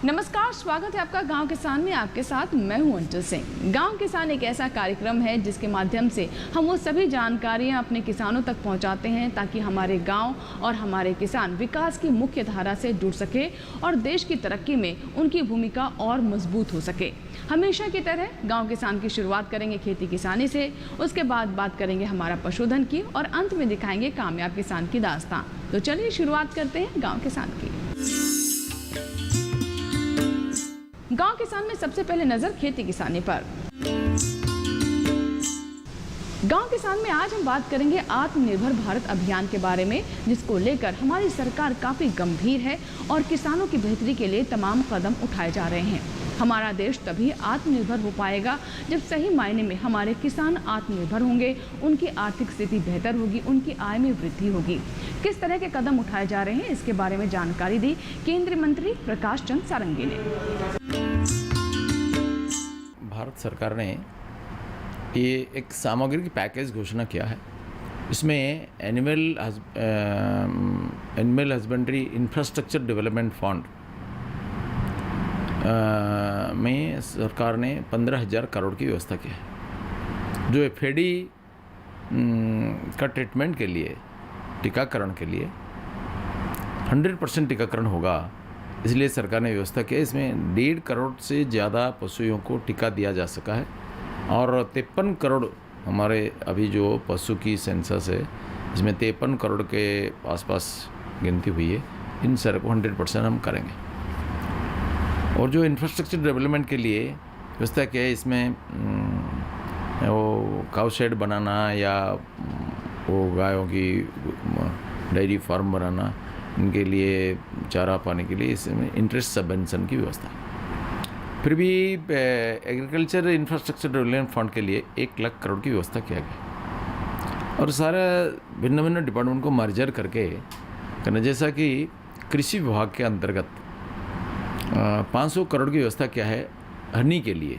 नमस्कार, स्वागत है आपका गांव किसान में। आपके साथ मैं हूं अंचल सिंह। गांव किसान एक ऐसा कार्यक्रम है जिसके माध्यम से हम वो सभी जानकारियां अपने किसानों तक पहुंचाते हैं ताकि हमारे गांव और हमारे किसान विकास की मुख्य धारा से जुड़ सके और देश की तरक्की में उनकी भूमिका और मजबूत हो सके। हमेशा की तरह गाँव किसान की शुरुआत करेंगे खेती किसानी से, उसके बाद बात करेंगे हमारा पशुधन की और अंत में दिखाएंगे कामयाब किसान की दास्तां। तो चलिए शुरुआत करते हैं गाँव किसान की। गांव किसान में सबसे पहले नजर खेती किसानी पर। गांव किसान में आज हम बात करेंगे आत्मनिर्भर भारत अभियान के बारे में, जिसको लेकर हमारी सरकार काफी गंभीर है और किसानों की बेहतरी के लिए तमाम कदम उठाए जा रहे हैं। हमारा देश तभी आत्मनिर्भर हो पाएगा जब सही मायने में हमारे किसान आत्मनिर्भर होंगे, उनकी आर्थिक स्थिति बेहतर होगी, उनकी आय में वृद्धि होगी। किस तरह के कदम उठाए जा रहे हैं, इसके बारे में जानकारी दी केंद्रीय मंत्री प्रकाश चंद सारंगी ने। भारत सरकार ने ये एक सामग्री की पैकेज घोषणा किया है। इसमें animal husbandry infrastructure development fund में सरकार ने 15,000 करोड़ की व्यवस्था की है, जो एफएडी का ट्रीटमेंट के लिए, टीकाकरण के लिए 100% टीकाकरण होगा। इसलिए सरकार ने व्यवस्था की है। इसमें 1.5 करोड़ से ज़्यादा पशुओं को टीका दिया जा सका है और 53 करोड़ हमारे अभी जो पशु की सेंसस है, इसमें 53 करोड़ के आसपास गिनती हुई है। इन सारे को 100% हम करेंगे। और जो इंफ्रास्ट्रक्चर डेवलपमेंट के लिए व्यवस्था क्या है, इसमें वो काउ शेड बनाना या वो गायों की डेयरी फार्म बनाना, इनके लिए चारा पाने के लिए इसमें इंटरेस्ट सबवेंशन की व्यवस्था है। फिर भी एग्रीकल्चर इंफ्रास्ट्रक्चर डेवलपमेंट फंड के लिए 1 लाख करोड़ की व्यवस्था किया गया और सारा भिन्न भिन्न डिपार्टमेंट को मर्जर करके करना। जैसा कि कृषि विभाग के अंतर्गत 500 करोड़ की व्यवस्था क्या है, हनी के लिए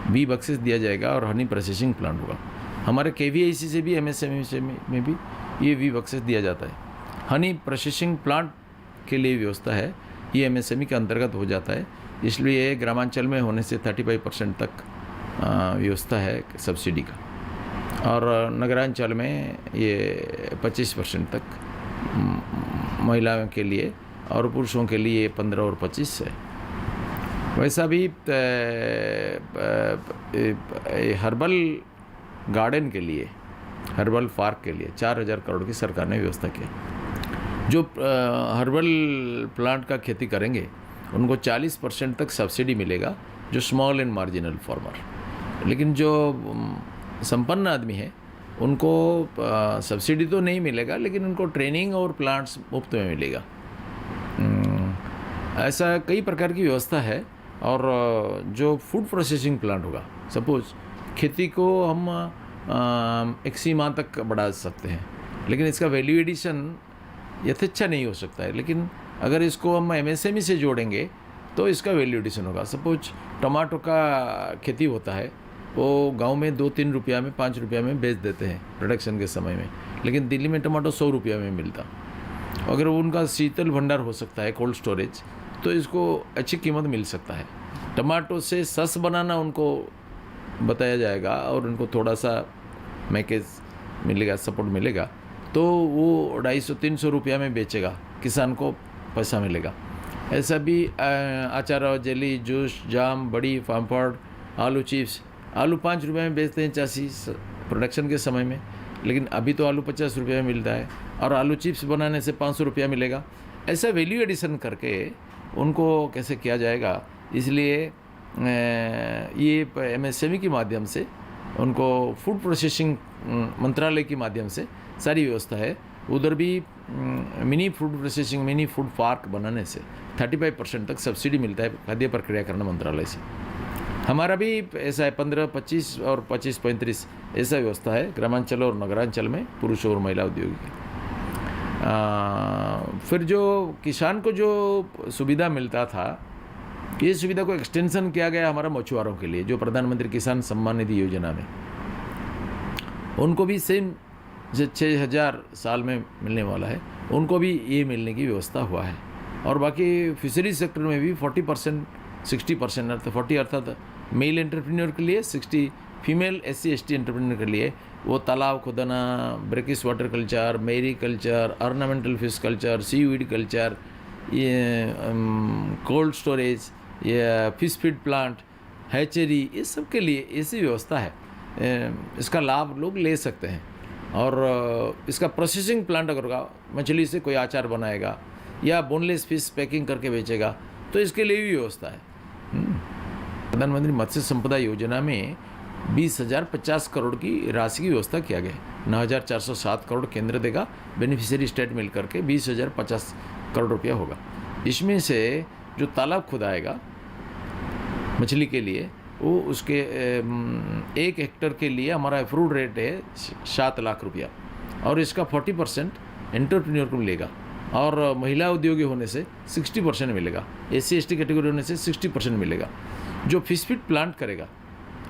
बी बक्सेस दिया जाएगा और हनी प्रोसेसिंग प्लांट होगा। हमारे केवीआईसी से भी एमएसएमई में भी ये वी बक्सेस दिया जाता है। हनी प्रोसेसिंग प्लांट के लिए व्यवस्था है, ये एमएसएमई के अंतर्गत हो जाता है। इसलिए ग्रामांचल में होने से 35% तक व्यवस्था है सब्सिडी का, और नगरांचल में ये 25% तक महिलाओं के लिए और पुरुषों के लिए 15 और 25 है। वैसा भी हर्बल गार्डन के लिए, हर्बल पार्क के लिए 4,000 करोड़ की सरकार ने व्यवस्था की। जो हर्बल प्लांट का खेती करेंगे उनको 40% तक सब्सिडी मिलेगा, जो स्मॉल एंड मार्जिनल फार्मर। लेकिन जो संपन्न आदमी है उनको सब्सिडी तो नहीं मिलेगा, लेकिन उनको ट्रेनिंग और प्लांट्स मुफ्त में मिलेगा। ऐसा कई प्रकार की व्यवस्था है। और जो फूड प्रोसेसिंग प्लांट होगा, सपोज खेती को हम एक सीमा तक बढ़ा सकते हैं, लेकिन इसका वैल्यू एडिशन यथेच्छा नहीं हो सकता है। लेकिन अगर इसको हम एमएसएमई से जोड़ेंगे तो इसका वैल्यू एडिशन होगा। सपोज टमाटो का खेती होता है, वो गांव में 2-3 रुपया में, 5 रुपया में बेच देते हैं प्रोडक्शन के समय में, लेकिन दिल्ली में टमाटो 100 रुपया में मिलता। अगर उनका शीतल भंडार हो सकता है, कोल्ड स्टोरेज, तो इसको अच्छी कीमत मिल सकता है। टमाटो से सस बनाना उनको बताया जाएगा और उनको थोड़ा सा मैकेज मिलेगा, सपोर्ट मिलेगा, तो वो 250-300 रुपया में बेचेगा, किसान को पैसा मिलेगा। ऐसा भी अचार, जेली, जूस, जाम, बड़ी, पापड़, आलू चिप्स, आलू 5 रुपये में बेचते हैं चासी प्रोडक्शन के समय में, लेकिन अभी तो आलू 50 रुपये में मिलता है और आलू चिप्स बनाने से 500 रुपया मिलेगा। ऐसा वैल्यू एडिशन करके उनको कैसे किया जाएगा, इसलिए ये एमएसएमई के माध्यम से उनको फूड प्रोसेसिंग मंत्रालय के माध्यम से सारी व्यवस्था है। उधर भी mini food processing, mini food park बनाने से 35% तक सब्सिडी मिलता है खाद्य प्रक्रियाकरण मंत्रालय से। हमारा भी ऐसा है, 15-25 और 25-35 ऐसा व्यवस्था है ग्रामांचल और नगरांचल में, पुरुष और महिला उद्योगी। फिर जो किसान को जो सुविधा मिलता था, ये सुविधा को एक्सटेंशन किया गया हमारा मछुआरों के लिए, जो प्रधानमंत्री किसान सम्मान निधि योजना में, उनको भी सेम 6,000 साल में मिलने वाला है, उनको भी ये मिलने की व्यवस्था हुआ है। और बाकी फिशरीज सेक्टर में भी 40% 60% अर्थात 40 अर्थात मेल एंटरप्रेन्योर के लिए, 60 फीमेल SC ST एंटरप्रेन्योर के लिए वो तालाब खोदना, ब्रेकिश वाटर कल्चर, मेरी culture, ornamental fish culture, seaweed culture, ये कोल्ड स्टोरेज, ये फिश फीड प्लांट, हैचरी, ये सब के लिए ऐसी व्यवस्था है। इसका लाभ लोग ले सकते हैं। और इसका प्रोसेसिंग प्लांट अगर होगा, मछली से कोई अचार बनाएगा या बोनलेस फिश पैकिंग करके बेचेगा, तो इसके लिए भी व्यवस्था है। प्रधानमंत्री मत्स्य संपदा योजना में 20,050 करोड़ की राशि की व्यवस्था किया गया है। 9,407 करोड़ केंद्र देगा, बेनिफिशियरी स्टेट मिल करके 20,050 करोड़ रुपया होगा। इसमें से जो तालाब खुदाएगा मछली के लिए, वो उसके 1 हेक्टर के लिए हमारा अप्रूव्ड रेट है 7 लाख रुपया, और इसका 40% एंटरप्रेन्योर को मिलेगा, और महिला उद्योगी होने से 60% मिलेगा, SC ST कैटेगरी होने से 60% मिलेगा। जो फिश फीड प्लांट करेगा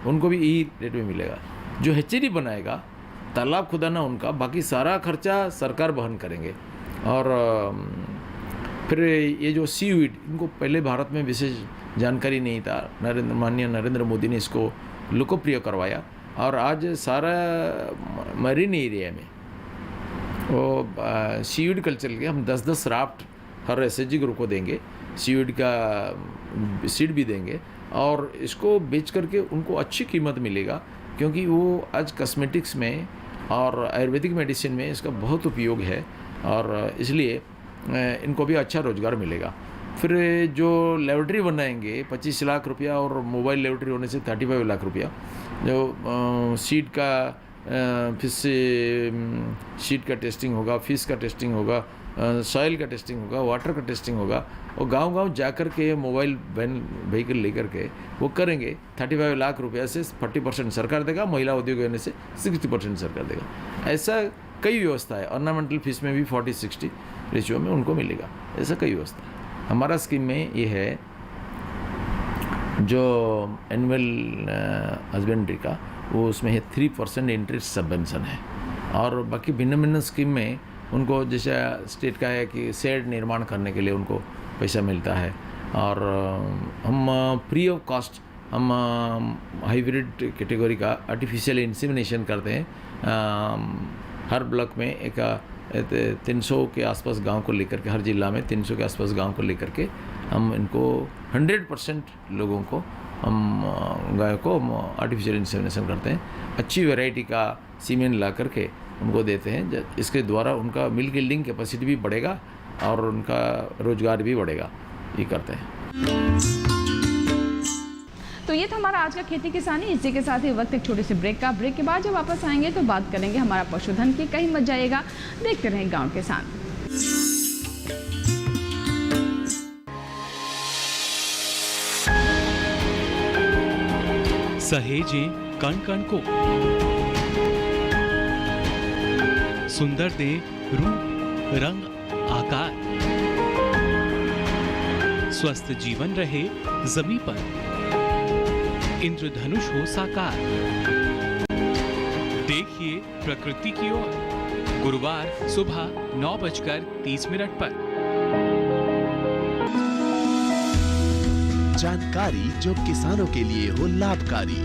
उनको भी यही रेट में मिलेगा। जो हैचरी बनाएगा, तालाब खुदाना उनका, बाकी सारा खर्चा सरकार वहन करेंगे। और फिर ये जो सीवीड, इनको पहले भारत में विशेष जानकारी नहीं था, माननीय नरेंद्र मोदी ने इसको लोकप्रिय करवाया, और आज सारा मरीन एरिया में वो सीवीड कल्चर के हम 10-10 राफ्ट हर SHG ग्रुप को देंगे, सीवीड का सीड भी देंगे, और इसको बेच करके उनको अच्छी कीमत मिलेगा, क्योंकि वो आज कॉस्मेटिक्स में और आयुर्वेदिक मेडिसिन में इसका बहुत उपयोग है, और इसलिए इनको भी अच्छा रोजगार मिलेगा। फिर जो लेबोरेटरी बनाएंगे 25 लाख रुपया, और मोबाइल लेबोरेटरी होने से 35 लाख रुपया। जो सीड का फिश सीड का टेस्टिंग होगा, फिश का टेस्टिंग होगा, सॉइल का टेस्टिंग होगा, वाटर का टेस्टिंग होगा, और गांव-गांव जाकर के मोबाइल व्हीकल लेकर के वो करेंगे। 35 लाख रुपया से 40% सरकार देगा, महिला उद्योग होने से 60% सरकार देगा। ऐसा कई व्यवस्था है। ऑर्नामेंटल फिश में भी 40-60 रेशियो में उनको मिलेगा। ऐसा कई व्यवस्था है। हमारा स्कीम में ये है जो एनुअल हस्बेंड्री का, वो उसमें है 3% इंटरेस्ट सबवेंशन है। और बाकी भिन्न भिन्न स्कीम में उनको, जैसे स्टेट का है कि शेड निर्माण करने के लिए उनको पैसा मिलता है, और हम फ्री ऑफ कॉस्ट हम हाइब्रिड कैटेगरी का आर्टिफिशियल इंसेमिनेशन करते हैं। हर ब्लॉक में एक 300 के आसपास गांव को लेकर के, हर जिला में 300 के आसपास गांव को लेकर के हम इनको 100% लोगों को, हम गायों को आर्टिफिशियल इंसेमिनेशन करते हैं। अच्छी वैरायटी का सीमेन ला करके उनको देते हैं। इसके द्वारा उनका मिल्क यील्डिंग कैपेसिटी भी बढ़ेगा और उनका रोजगार भी बढ़ेगा। ये करते हैं। तो ये था हमारा आज का खेती किसानी। इसी के साथ ही वक्त एक छोटे से ब्रेक का। ब्रेक के बाद जब वापस आएंगे तो बात करेंगे हमारा पशुधन की। कहीं मत जाइएगा, देखते रहें गांव किसान। सहेजे कण कण को, सुंदर दे रूप रंग आकार, स्वस्थ जीवन रहे जमीन पर, इंद्रधनुष हो साकार। देखिए प्रकृति की ओर, गुरुवार सुबह 9:30 पर। जानकारी जो किसानों के लिए हो लाभकारी,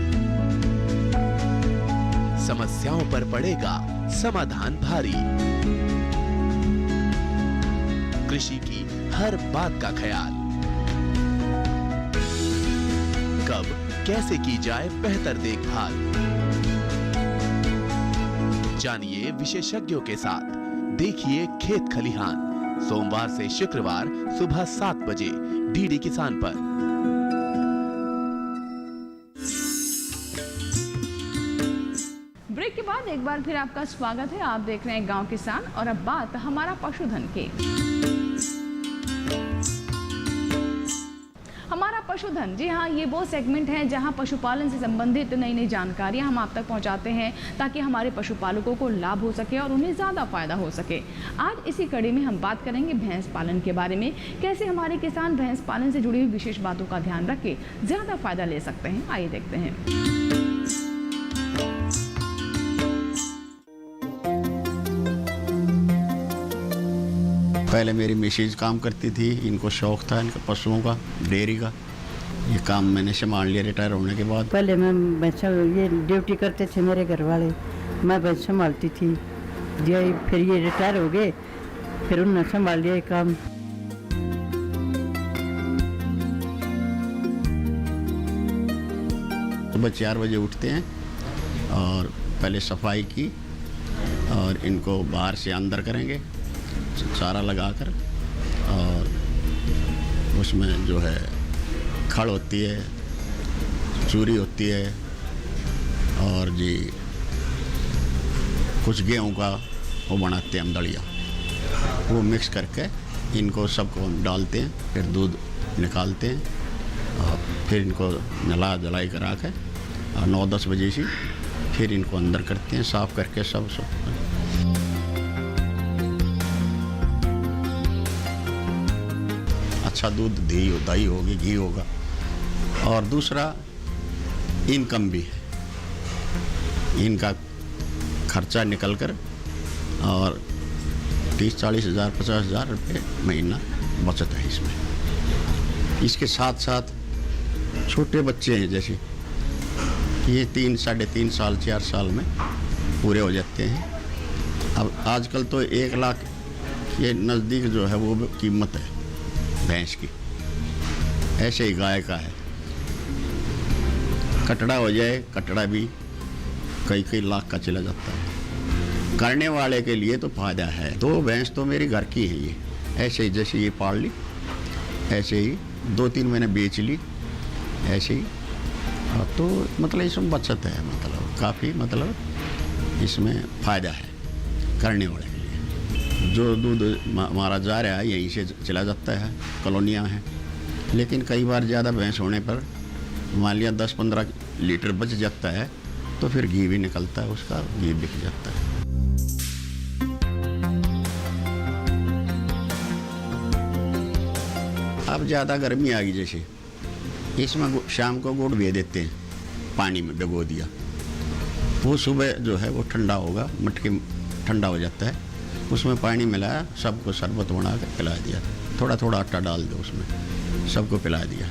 समस्याओं पर पड़ेगा समाधान भारी, कृषि की हर बात का ख्याल, कब कैसे की जाए बेहतर देखभाल। जानिए विशेषज्ञों के साथ, देखिए खेत खलिहान, सोमवार से शुक्रवार सुबह 7 बजे डीडी किसान पर। ब्रेक के बाद एक बार फिर आपका स्वागत है। आप देख रहे हैं गांव किसान, और अब बात हमारा पशुधन की। हमारा पशुधन, जी हाँ, ये वो सेगमेंट है जहां पशुपालन से संबंधित नई नई जानकारियां हम आप तक पहुंचाते हैं, ताकि हमारे पशुपालकों को लाभ हो सके और उन्हें ज़्यादा फायदा हो सके। आज इसी कड़ी में हम बात करेंगे भैंस पालन के बारे में। कैसे हमारे किसान भैंस पालन से जुड़ी हुई विशेष बातों का ध्यान रख के ज़्यादा फायदा ले सकते हैं। आइए देखते हैं। पहले मेरी मिसेज काम करती थी, इनको शौक था इनका पशुओं का, डेयरी का। ये काम मैंने संभाल लिया रिटायर होने के बाद। पहले मैं भैंसा ये ड्यूटी करते थे मेरे घर वाले, मैं भैंस संभालती थी। फिर ये रिटायर हो गए, फिर उन्होंने संभाल लिया ये काम। सुबह 4 बजे उठते हैं और पहले सफाई की और इनको बाहर से अंदर करेंगे चारा लगाकर, और उसमें जो है खड़ होती है, चूरी होती है और जी कुछ गेहूं का वो बनाते हैं हम दलिया, वो मिक्स करके इनको सबको हम डालते हैं, फिर दूध निकालते हैं और फिर इनको नला जलाई करा के और 9-10 बजे से फिर इनको अंदर करते हैं साफ करके सब। अच्छा दूध दही होगी, घी होगा। और दूसरा इनकम भी है, इनका खर्चा निकल कर और 30-40 हज़ार 50 हज़ार रुपये महीना बचत है इसमें। इसके साथ साथ छोटे बच्चे हैं, जैसे ये 3, 3.5 साल 4 साल में पूरे हो जाते हैं। अब आजकल तो 1 लाख ये नज़दीक जो है वो कीमत है भैंस की। ऐसे ही गाय का है, कटड़ा हो जाए, कटड़ा भी कई लाख का चला जाता है। करने वाले के लिए तो फायदा है। 2 भैंस तो मेरी घर की है ये, ऐसे ही जैसे ये पाल ली ऐसे ही 2-3 मैंने बेच ली ऐसे ही। तो मतलब इसमें बचत है, मतलब काफ़ी, मतलब इसमें फ़ायदा है करने वाले के लिए। जो दूध मारा जा रहा है यहीं से चला जाता है, कॉलोनियाँ हैं। लेकिन कई बार ज़्यादा भैंस होने पर मान लिया 10-15 लीटर बच जाता है तो फिर घी भी निकलता है, उसका घी बिक जाता है। अब ज़्यादा गर्मी आ गई, जैसे इसमें शाम को गुड़ भे देते हैं, पानी में भिगो दिया, वो सुबह जो है वो ठंडा होगा, मटके ठंडा हो जाता है, उसमें पानी मिलाया, सबको शरबत बना कर पिला दिया, थोड़ा थोड़ा आटा डाल दो उसमें, सबको पिला दिया।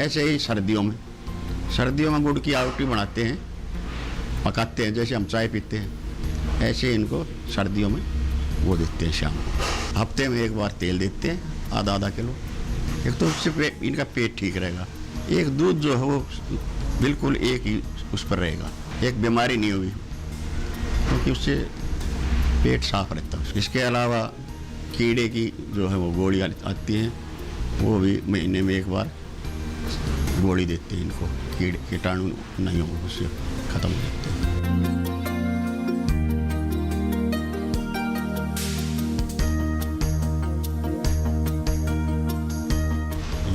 ऐसे ही सर्दियों में गुड़ की आवटी बनाते हैं, पकाते हैं, जैसे हम चाय पीते हैं ऐसे इनको सर्दियों में वो देते हैं शाम को। हफ्ते में 1 बार तेल देते हैं, आधा किलो। एक तो उससे इनका पेट ठीक रहेगा, एक दूध जो है वो बिल्कुल एक ही उस पर रहेगा, एक बीमारी नहीं होगी, क्योंकि उससे पेट साफ रहता है। इसके अलावा कीड़े की जो है वो गोली आती हैं, वो भी महीने में 1 बार गोली देते हैं इनको, कीटाणु नहीं हो उससे ख़त्म हो जाते हैं।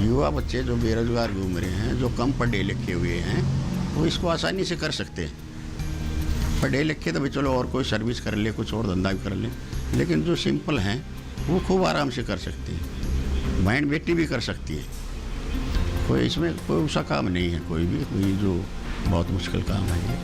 युवा बच्चे जो बेरोजगार घूम रहे हैं, जो कम पढ़े लिखे हुए हैं, वो इसको आसानी से कर सकते हैं। पढ़े लिखे तो भी चलो और कोई सर्विस कर ले, कुछ और धंधा भी कर ले, लेकिन जो सिंपल हैं वो खूब आराम से कर सकते हैं। बहन बेटी भी कर सकती है, कोई इसमें कोई उसका काम नहीं है, कोई जो बहुत मुश्किल काम है ये।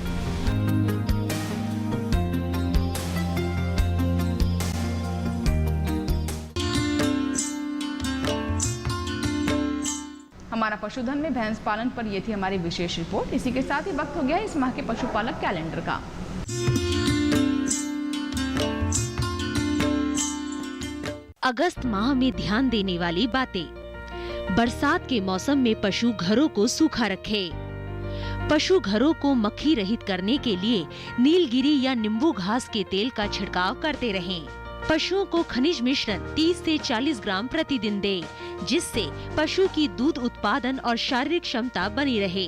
हमारा पशुधन में भैंस पालन पर ये थी हमारी विशेष रिपोर्ट। इसी के साथ ही वक्त हो गया इस माह के पशुपालक कैलेंडर का। अगस्त माह में ध्यान देने वाली बातें। बरसात के मौसम में पशु घरों को सूखा रखे। पशु घरों को मक्खी रहित करने के लिए नीलगिरी या नींबू घास के तेल का छिड़काव करते रहें। पशुओं को खनिज मिश्रण 30 से 40 ग्राम प्रतिदिन दें, जिससे पशु की दूध उत्पादन और शारीरिक क्षमता बनी रहे।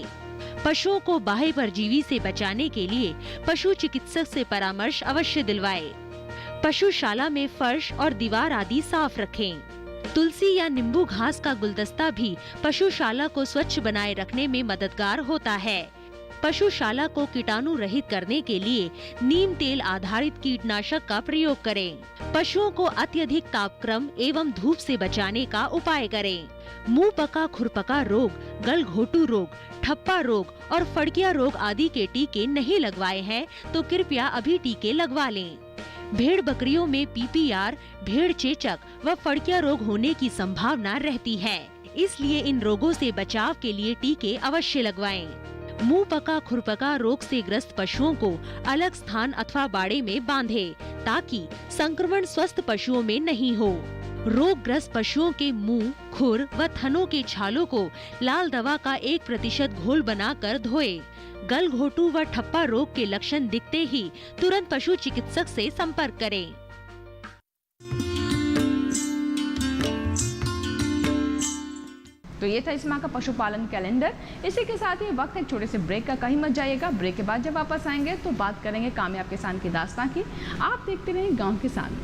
पशुओं को बाह्य परजीवी से बचाने के लिए पशु चिकित्सक से परामर्श अवश्य दिलवाएं। पशुशाला में फर्श और दीवार आदि साफ रखें। तुलसी या नींबू घास का गुलदस्ता भी पशुशाला को स्वच्छ बनाए रखने में मददगार होता है। पशुशाला को कीटाणु रहित करने के लिए नीम तेल आधारित कीटनाशक का प्रयोग करें। पशुओं को अत्यधिक तापक्रम एवं धूप से बचाने का उपाय करें। मुंह पका खुरपका रोग, गलघोटू रोग, ठप्पा रोग और फड़किया रोग आदि के टीके नहीं लगवाए हैं तो कृपया अभी टीके लगवा लें। भेड़ बकरियों में पीपीआर, भेड़ चेचक व फड़किया रोग होने की संभावना रहती है, इसलिए इन रोगों से बचाव के लिए टीके अवश्य लगवाएं। मुंह पका खुरपका रोग से ग्रस्त पशुओं को अलग स्थान अथवा बाड़े में बांधें, ताकि संक्रमण स्वस्थ पशुओं में नहीं हो। रोग ग्रस्त पशुओं के मुंह, खुर व थनों के छालों को लाल दवा का 1% घोल बनाकर धोए। गलघोटू व ठप्पा रोग के लक्षण दिखते ही तुरंत पशु चिकित्सक से संपर्क करें। तो ये था इस माह का पशुपालन कैलेंडर। इसी के साथ ही वक्त है एक छोटे से ब्रेक का, कहीं मत जाइएगा। ब्रेक के बाद जब वापस आएंगे तो बात करेंगे कामयाब किसान की दास्तां की। आप देखते रहें गांव किसान।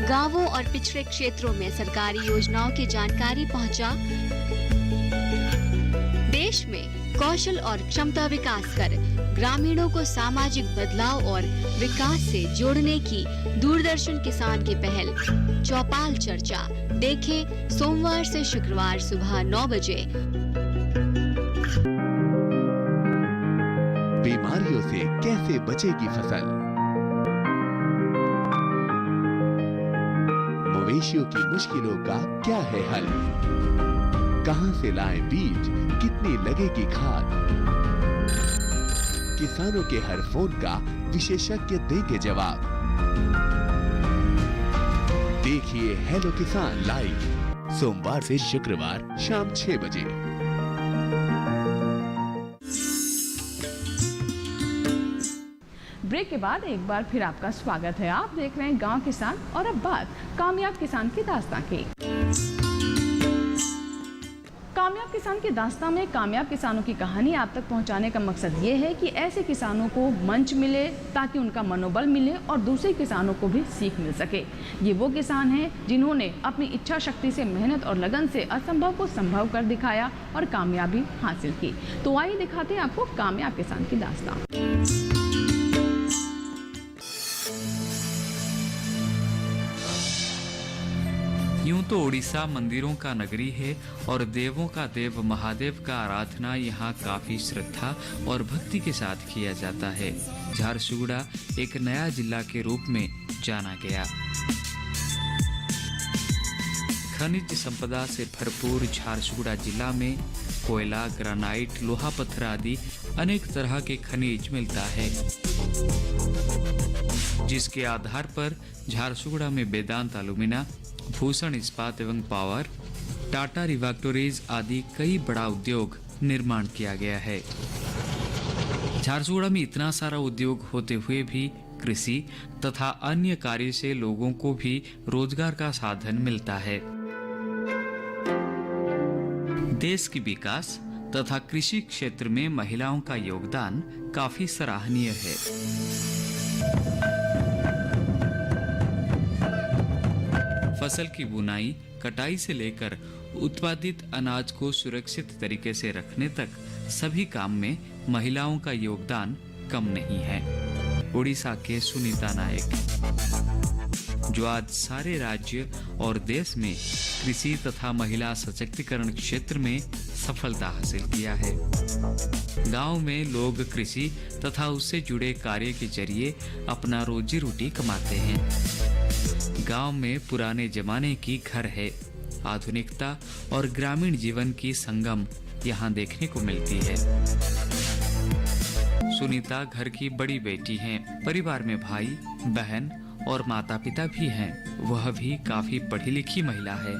गांवों और पिछड़े क्षेत्रों में सरकारी योजनाओं की जानकारी पहुंचा। देश में कौशल और क्षमता विकास कर ग्रामीणों को सामाजिक बदलाव और विकास से जोड़ने की दूरदर्शन किसान की पहल चौपाल चर्चा देखें सोमवार से शुक्रवार सुबह 9 बजे। बीमारियों से कैसे बचेगी फसल, मवेशियों की मुश्किलों का क्या है हल, कहां से लाएं बीज, कितनी लगेगी खाद, किसानों के हर फोन का विशेषज्ञ देंगे जवाब। देखिए हेलो किसान लाइव सोमवार से शुक्रवार शाम 6 बजे। ब्रेक के बाद एक बार फिर आपका स्वागत है। आप देख रहे हैं गांव किसान और अब बात कामयाब किसान की दास्तां की। कामयाब किसान की दास्तां में कामयाब किसानों की कहानी आप तक पहुंचाने का मकसद ये है कि ऐसे किसानों को मंच मिले ताकि उनका मनोबल मिले और दूसरे किसानों को भी सीख मिल सके। ये वो किसान हैं जिन्होंने अपनी इच्छा शक्ति से, मेहनत और लगन से असंभव को संभव कर दिखाया और कामयाबी हासिल की। तो आइए दिखाते हैं आपको कामयाब किसान की दास्तां। यूं तो उड़ीसा मंदिरों का नगरी है और देवों का देव महादेव का आराधना यहाँ काफी श्रद्धा और भक्ति के साथ किया जाता है। झारसुगुड़ा एक नया जिला के रूप में जाना गया। खनिज संपदा से भरपूर झारसुगुड़ा जिला में कोयला, ग्रेनाइट, लोहा पत्थर आदि अनेक तरह के खनिज मिलता है, जिसके आधार पर झारसुगुड़ा में वेदांत अलुमिना, भूषण इस्पात एवं पावर, टाटा रिफैक्टरीज आदि कई बड़ा उद्योग निर्माण किया गया है। झारसुगुड़ा में इतना सारा उद्योग होते हुए भी कृषि तथा अन्य कार्य से लोगों को भी रोजगार का साधन मिलता है। देश की विकास तथा कृषि क्षेत्र में महिलाओं का योगदान काफी सराहनीय है। फसल की बुनाई, कटाई से लेकर उत्पादित अनाज को सुरक्षित तरीके से रखने तक सभी काम में महिलाओं का योगदान कम नहीं है। उड़ीसा के सुनीता नायक, जो आज सारे राज्य और देश में कृषि तथा महिला सशक्तिकरण क्षेत्र में सफलता हासिल किया है। गांव में लोग कृषि तथा उससे जुड़े कार्य के जरिए अपना रोजी रोटी कमाते हैं। गांव में पुराने जमाने की घर है। आधुनिकता और ग्रामीण जीवन की संगम यहाँ देखने को मिलती है। सुनीता घर की बड़ी बेटी हैं। परिवार में भाई, बहन और माता पिता भी हैं। वह भी काफी पढ़ी लिखी महिला है।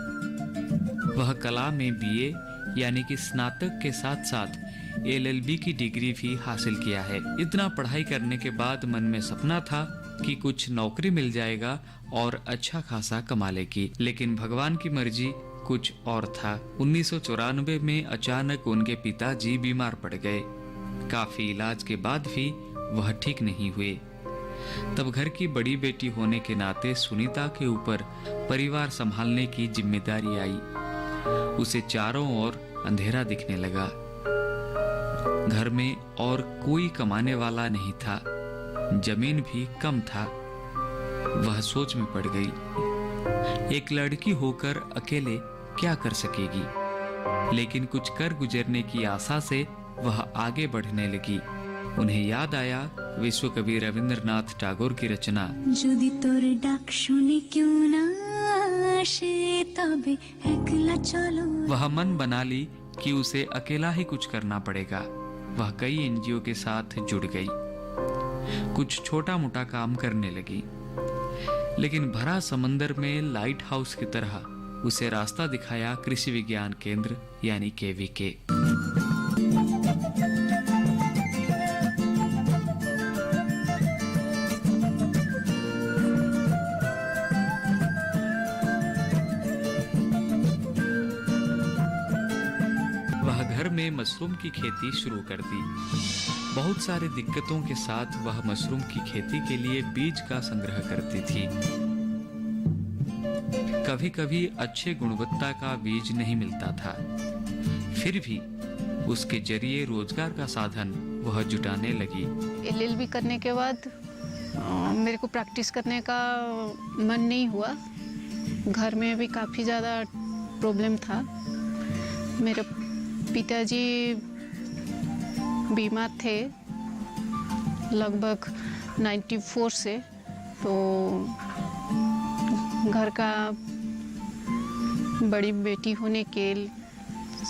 वह कला में बीए यानी कि स्नातक के साथ साथ LLB की डिग्री भी हासिल किया है। इतना पढ़ाई करने के बाद मन में सपना था कि कुछ नौकरी मिल जाएगा और अच्छा खासा कमा लेगी, लेकिन भगवान की मर्जी कुछ और था। 1994 में अचानक उनके पिताजी बीमार पड़ गए। काफी इलाज के बाद भी वह ठीक नहीं हुए। तब घर की बड़ी बेटी होने के नाते सुनीता के ऊपर परिवार संभालने की जिम्मेदारी आई। उसे चारों ओर अंधेरा दिखने लगा। घर में और कोई कमाने वाला नहीं था, जमीन भी कम था। वह सोच में पड़ गई, एक लड़की होकर अकेले क्या कर सकेगी। लेकिन कुछ कर गुजरने की आशा से वह आगे बढ़ने लगी। उन्हें याद आया विश्व कवि रविंद्रनाथ टैगोर की रचना, যদি তোর ডাক শুনে কেউ না আসে তবে একলা চলো। वह मन बना ली कि उसे अकेला ही कुछ करना पड़ेगा। वह कई एनजीओ के साथ जुड़ गई, कुछ छोटा मोटा काम करने लगी, लेकिन भरा समंदर में लाइट हाउस की तरह उसे रास्ता दिखाया कृषि विज्ञान केंद्र यानी KVK। वह घर में मशरूम की खेती शुरू कर दी। बहुत सारी दिक्कतों के साथ वह मशरूम की खेती के लिए बीज का संग्रह करती थी। कभी कभी अच्छे गुणवत्ता का बीज नहीं मिलता था, फिर भी उसके जरिए रोजगार का साधन वह जुटाने लगी। LLB करने के बाद मेरे को प्रैक्टिस करने का मन नहीं हुआ। घर में भी काफ़ी ज़्यादा प्रॉब्लम था। मेरे पिताजी बीमार थे लगभग 94 से, तो घर का बड़ी बेटी होने के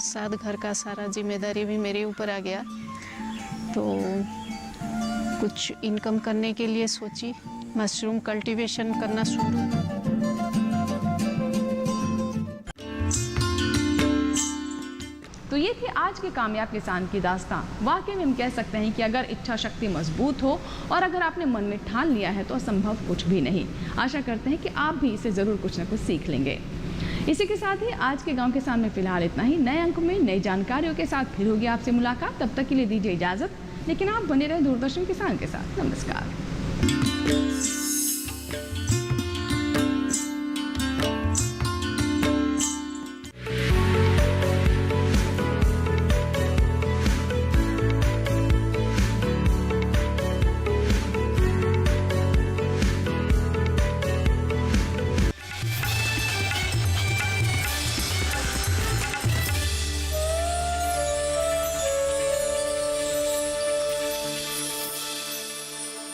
साथ घर का सारा जिम्मेदारी भी मेरे ऊपर आ गया। तो कुछ इनकम करने के लिए सोची, मशरूम कल्टीवेशन करना शुरू। तो ये थी आज के कामयाब किसान की दास्तान। वाकई में हम कह सकते हैं कि अगर इच्छा शक्ति मजबूत हो और अगर आपने मन में ठान लिया है तो असंभव कुछ भी नहीं। आशा करते हैं कि आप भी इसे ज़रूर कुछ ना कुछ सीख लेंगे। इसी के साथ ही आज के गांव किसान में फिलहाल इतना ही। नए अंक में नई जानकारियों के साथ फिर होगी आपसे मुलाकात। तब तक के लिए दीजिए इजाज़त, लेकिन आप बने रहे दूरदर्शन किसान के साथ। नमस्कार।